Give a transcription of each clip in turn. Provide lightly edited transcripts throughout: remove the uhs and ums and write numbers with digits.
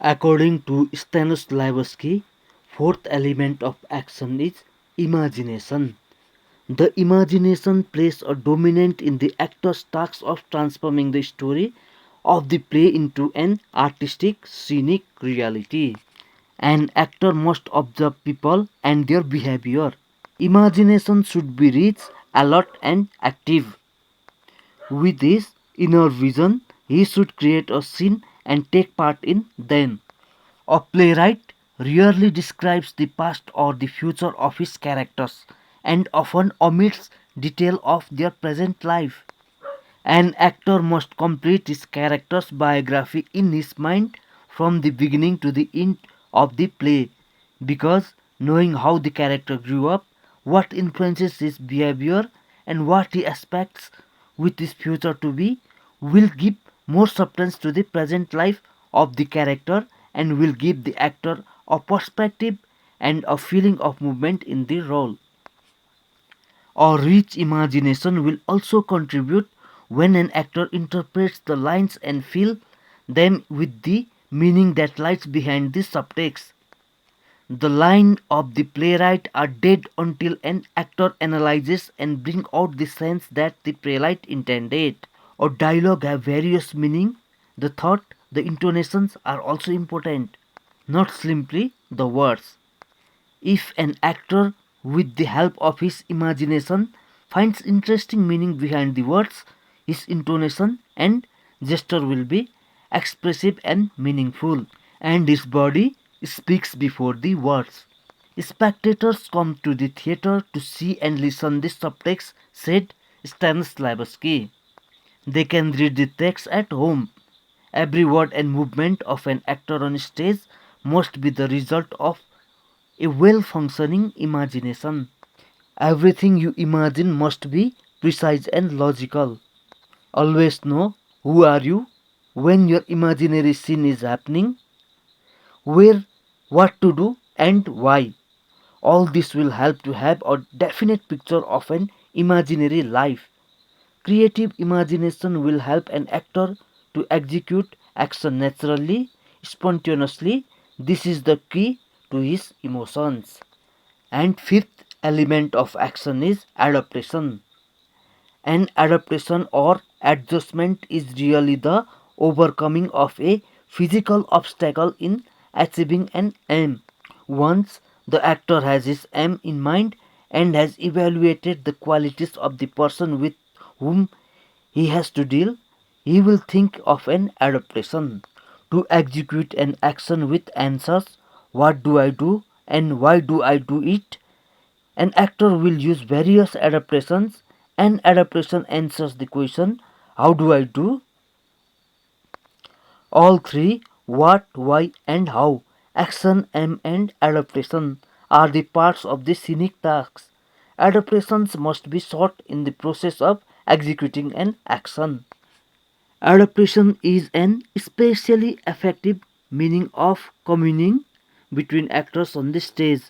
According to Stanislavski, fourth element of action is imagination. The imagination plays a dominant in the actor's task of transforming the story of the play into an artistic, scenic reality. An actor must observe people and their behavior. Imagination should be rich, alert, and active. With this inner vision, he should create a scene and take part in them. A playwright rarely describes the past or the future of his characters and often omits detail of their present life. An actor must complete his character's biography in his mind from the beginning to the end of the play, because knowing how the character grew up, what influences his behavior, and what he expects with his future to be will give more substance to the present life of the character and will give the actor a perspective and a feeling of movement in the role. A rich imagination will also contribute when an actor interprets the lines and fills them with the meaning that lies behind the subtext. The lines of the playwright are dead until an actor analyzes and brings out the sense that the playwright intended. A dialogue have various meaning. The thought, the intonations are also important, not simply the words. If an actor, with the help of his imagination, finds interesting meaning behind the words, his intonation and gesture will be expressive and meaningful, and his body speaks before the words. Spectators come to the theater to see and listen the subtext, said Stanislavski. They can read the text at home. Every word and movement of an actor on stage must be the result of a well functioning imagination. Everything you imagine must be precise and logical. Always know who are you when your imaginary scene is happening, where, what to do, and why. All this will help to have a definite picture of an imaginary life. Creative imagination will help an actor to execute action naturally, spontaneously. This is the key to his emotions. And fifth element of action is adaptation. An adaptation or adjustment is really the overcoming of a physical obstacle in achieving an aim. Once the actor has his aim in mind and has evaluated the qualities of the person with whom he has to deal, he will think of an adaptation. To execute an action with answers, what do I do and why do I do it? An actor will use various adaptations. An adaptation answers the question, how do I do? All three, what, why, and how, action, aim, and adaptation, are the parts of the scenic tasks. Adaptations must be sought in the process of executing an action. Adaptation is an especially effective meaning of communing between actors on the stage.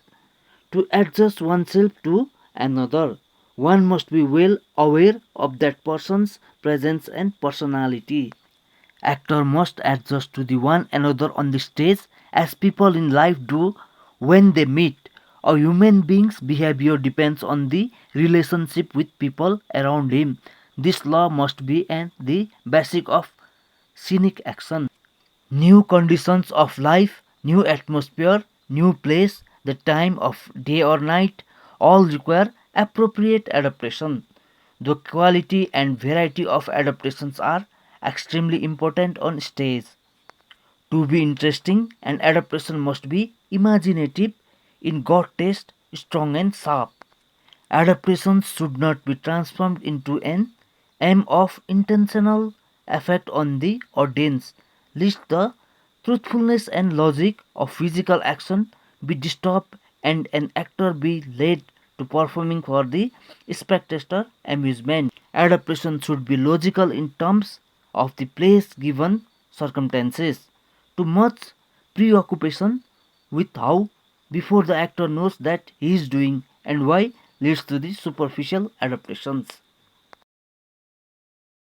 To adjust oneself to another, one must be well aware of that person's presence and personality. Actor must adjust to the one another on the stage as people in life do when they meet. A human being's behavior depends on the relationship with people around him. This law must be the basic of scenic action. New conditions of life, new atmosphere, new place, the time of day or night, all require appropriate adaptation. The quality and variety of adaptations are extremely important on stage. To be interesting, an adaptation must be imaginative, in good taste, strong and sharp. Adaptations should not be transformed into an aim of intentional effect on the audience, lest the truthfulness and logic of physical action be disturbed and an actor be led to performing for the spectator amusement. Adaptation should be logical in terms of the play's given circumstances. Too much preoccupation with how before the actor knows that he is doing and why leads to the superficial adaptations.